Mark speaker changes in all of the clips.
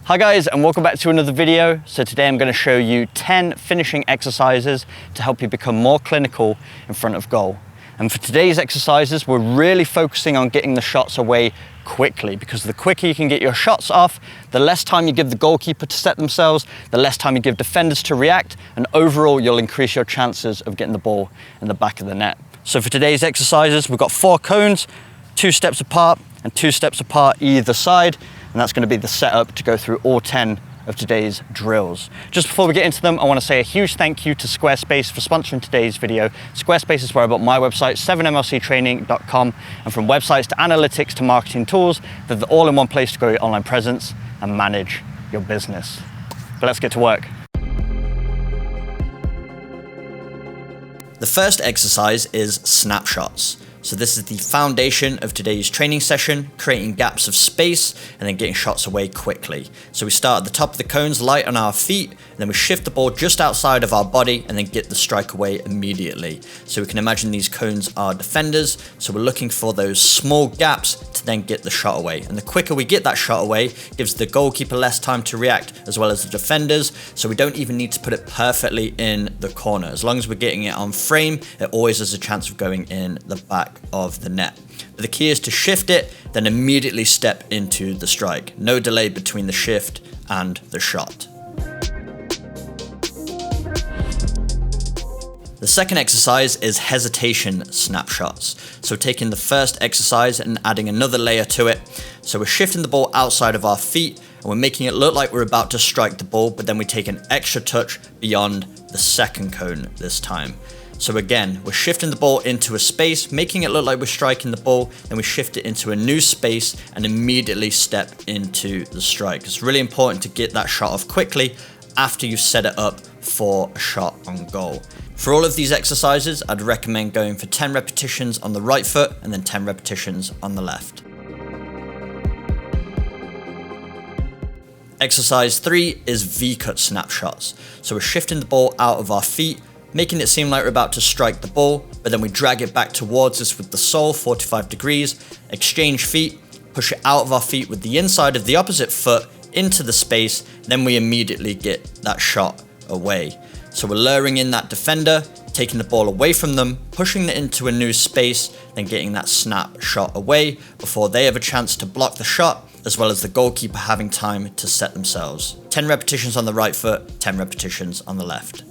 Speaker 1: Hi guys, and welcome back to another video. So today I'm going to show you 10 finishing exercises to help you become more clinical in front of goal. And for today's exercises, we're really focusing on getting the shots away quickly, because the quicker you can get your shots off, the less time you give the goalkeeper to set themselves, the less time you give defenders to react, and overall you'll increase your chances of getting the ball in the back of the net. So for today's exercises, we've got 4 cones, 2 steps apart and 2 steps apart either side. And that's going to be the setup to go through all 10 of today's drills. Just before we get into them, I want to say a huge thank you to Squarespace for sponsoring today's video. Squarespace is where I built my website, 7mlctraining.com, and from websites to analytics to marketing tools, they're the all-in-one place to grow your online presence and manage your business. But let's get to work. The first exercise is snapshots. So this is the foundation of today's training session, creating gaps of space and then getting shots away quickly. So we start at the top of the cones, light on our feet, and then we shift the ball just outside of our body and then get the strike away immediately. So we can imagine these cones are defenders, so we're looking for those small gaps to then get the shot away. And the quicker we get that shot away, gives the goalkeeper less time to react as well as the defenders, so we don't even need to put it perfectly in the corner. As long as we're getting it on frame, it always has a chance of going in the back of the net. But the key is to shift it, then immediately step into the strike. No delay between the shift and the shot. The second exercise is hesitation snapshots. So taking the first exercise and adding another layer to it. So we're shifting the ball outside of our feet and we're making it look like we're about to strike the ball, but then we take an extra touch beyond the second cone this time. So again, we're shifting the ball into a space, making it look like we're striking the ball, then we shift it into a new space and immediately step into the strike. It's really important to get that shot off quickly after you've set it up for a shot on goal. For all of these exercises, I'd recommend going for 10 repetitions on the right foot and then 10 repetitions on the left. Exercise 3 is vcut snapshots. So we're shifting the ball out of our feet, making it seem like we're about to strike the ball, but then we drag it back towards us with the sole, 45 degrees, exchange feet, push it out of our feet with the inside of the opposite foot into the space, then we immediately get that shot away. So we're luring in that defender, taking the ball away from them, pushing it into a new space, then getting that snap shot away before they have a chance to block the shot, as well as the goalkeeper having time to set themselves. 10 repetitions on the right foot, 10 repetitions on the left.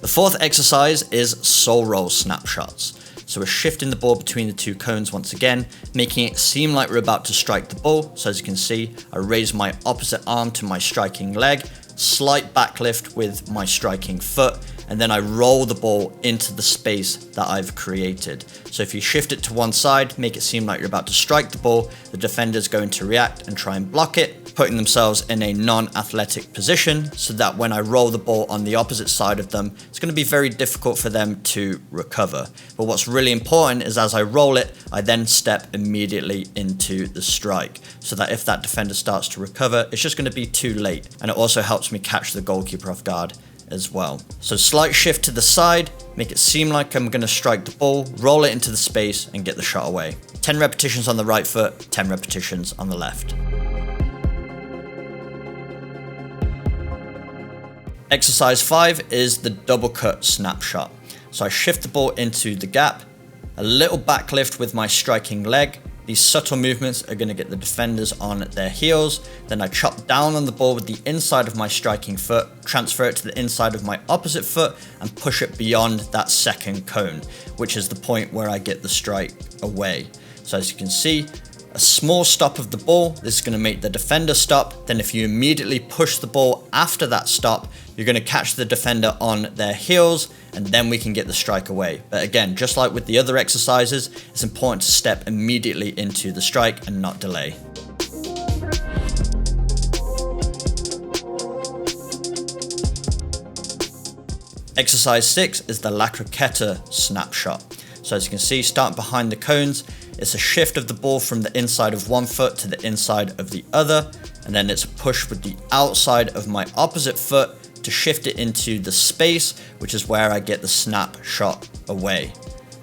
Speaker 1: The fourth exercise is sole roll snapshots. So we're shifting the ball between the 2 cones once again, making it seem like we're about to strike the ball. So as you can see, I raise my opposite arm to my striking leg, slight backlift with my striking foot, and then I roll the ball into the space that I've created. So if you shift it to one side, make it seem like you're about to strike the ball, the defender's going to react and try and block it, putting themselves in a non-athletic position so that when I roll the ball on the opposite side of them, it's going to be very difficult for them to recover. But what's really important is as I roll it, I then step immediately into the strike, so that if that defender starts to recover, it's just going to be too late. And it also helps me catch the goalkeeper off guard as well. So slight shift to the side, make it seem like I'm going to strike the ball, roll it into the space and get the shot away. 10 repetitions on the right foot, 10 repetitions on the left. Exercise 5 is the double cut snapshot. So I shift the ball into the gap, a little backlift with my striking leg. These subtle movements are going to get the defenders on their heels. Then I chop down on the ball with the inside of my striking foot, transfer it to the inside of my opposite foot and push it beyond that second cone, which is the point where I get the strike away. So as you can see, a small stop of the ball, this is going to make the defender stop. Then if you immediately push the ball after that stop, you're going to catch the defender on their heels and then we can get the strike away. But again, just like with the other exercises, it's important to step immediately into the strike and not delay. Exercise 6 is the lacroeta snapshot. So as you can see, starting behind the cones, it's a shift of the ball from the inside of one foot to the inside of the other, and then it's a push with the outside of my opposite foot to shift it into the space, which is where I get the snap shot away.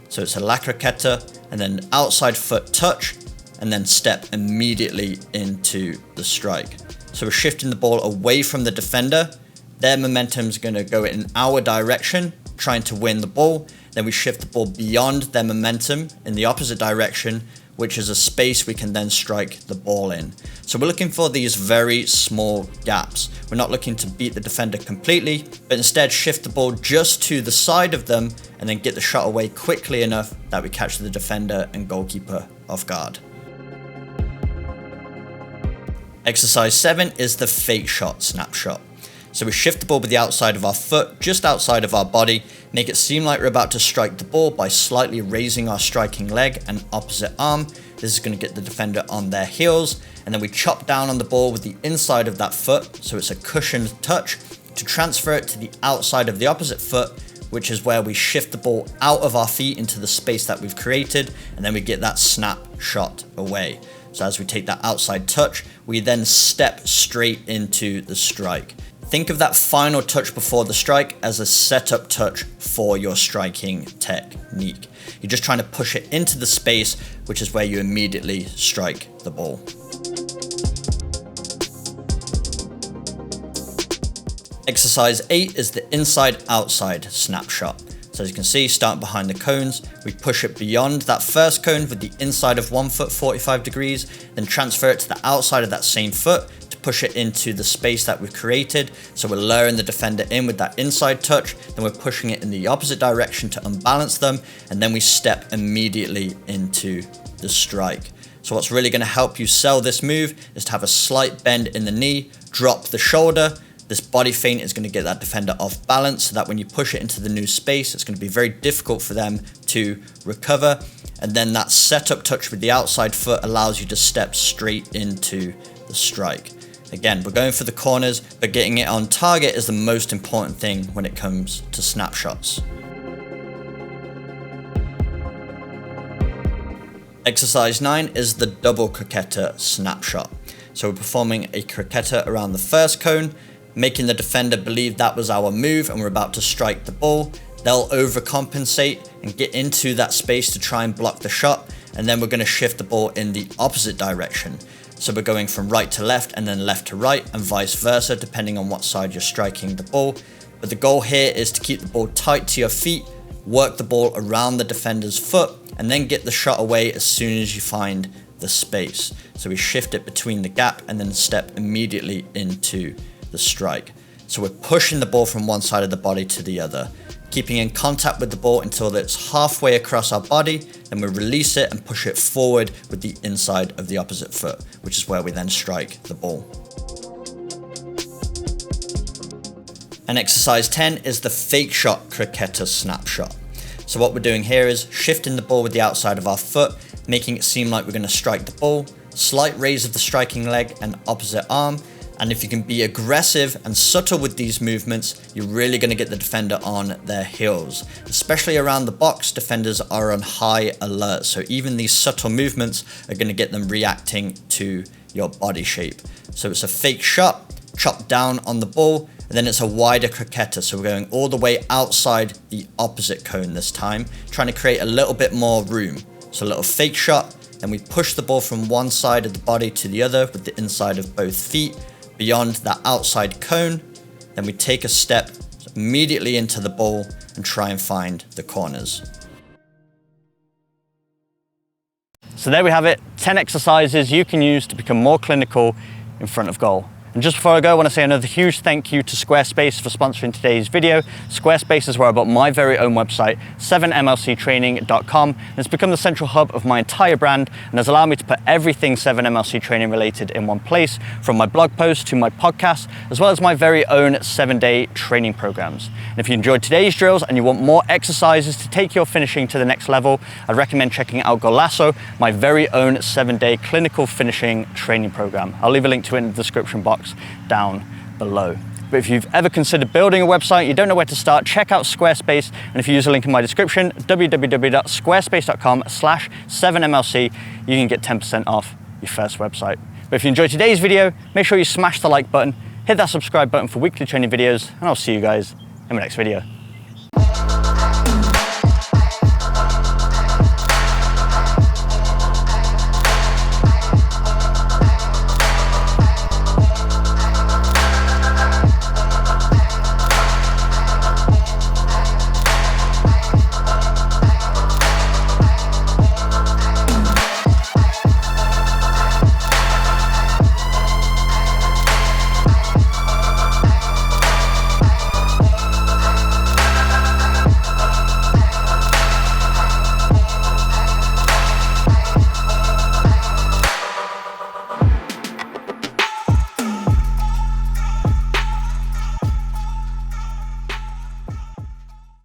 Speaker 1: So it's a lacroeta and then outside foot touch, and then step immediately into the strike. So we're shifting the ball away from the defender. Their momentum is going to go in our direction, trying to win the ball. Then we shift the ball beyond their momentum in the opposite direction, which is a space we can then strike the ball in. So we're looking for these very small gaps. We're not looking to beat the defender completely, but instead shift the ball just to the side of them and then get the shot away quickly enough that we catch the defender and goalkeeper off guard. Exercise 7 is the fake shot snapshot. So we shift the ball with the outside of our foot, just outside of our body, make it seem like we're about to strike the ball by slightly raising our striking leg and opposite arm. This is going to get the defender on their heels, and then we chop down on the ball with the inside of that foot, so it's a cushioned touch, to transfer it to the outside of the opposite foot, which is where we shift the ball out of our feet into the space that we've created, and then we get that snap shot away. So as we take that outside touch, we then step straight into the strike. Think of that final touch before the strike as a setup touch for your striking technique. You're just trying to push it into the space, which is where you immediately strike the ball. Exercise 8 is the inside-outside snapshot. So as you can see, starting behind the cones, we push it beyond that first cone with the inside of one foot 45 degrees, then transfer it to the outside of that same foot to push it into the space that we've created. So we're luring the defender in with that inside touch, then we're pushing it in the opposite direction to unbalance them, and then we step immediately into the strike. So what's really going to help you sell this move is to have a slight bend in the knee, drop the shoulder. This body feint is going to get that defender off balance so that when you push it into the new space, it's going to be very difficult for them to recover. And then that setup touch with the outside foot allows you to step straight into the strike. Again, we're going for the corners, but getting it on target is the most important thing when it comes to snapshots. Exercise 9 is the double croqueta snapshot. So we're performing a croqueta around the first cone, making the defender believe that was our move and we're about to strike the ball. They'll overcompensate and get into that space to try and block the shot, and then we're going to shift the ball in the opposite direction. So we're going from right to left and then left to right and vice versa, depending on what side you're striking the ball. But the goal here is to keep the ball tight to your feet, work the ball around the defender's foot, and then get the shot away as soon as you find the space. So we shift it between the gap and then step immediately into the strike. So we're pushing the ball from one side of the body to the other, keeping in contact with the ball until it's halfway across our body, then we release it and push it forward with the inside of the opposite foot, which is where we then strike the ball. And exercise 10 is the fake shot croqueta snapshot. So what we're doing here is shifting the ball with the outside of our foot, making it seem like we're going to strike the ball, slight raise of the striking leg and opposite arm. And if you can be aggressive and subtle with these movements, you're really going to get the defender on their heels. Especially around the box, defenders are on high alert. So even these subtle movements are going to get them reacting to your body shape. So it's a fake shot, chop down on the ball, and then it's a wider croqueta. So we're going all the way outside the opposite cone this time, trying to create a little bit more room. So a little fake shot, then we push the ball from one side of the body to the other with the inside of both feet, beyond that outside cone. Then we take a step immediately into the ball and try and find the corners.
Speaker 2: So there we have it, 10 exercises you can use to become more clinical in front of goal. And just before I go, I want to say another huge thank you to Squarespace for sponsoring today's video. Squarespace is where I built my very own website, 7mlctraining.com. And it's become the central hub of my entire brand and has allowed me to put everything 7MLC training related in one place, from my blog posts to my podcast, as well as my very own 7-day training programs. And if you enjoyed today's drills and you want more exercises to take your finishing to the next level, I'd recommend checking out Golasso, my very own 7-day clinical finishing training program. I'll leave a link to it in the description box down below. But if you've ever considered building a website, you don't know where to start, check out Squarespace. And if you use the link in my description, www.squarespace.com/7mlc, you can get 10% off your first website. But if you enjoyed today's video, make sure you smash the like button, hit that subscribe button for weekly training videos, and I'll see you guys in my next video.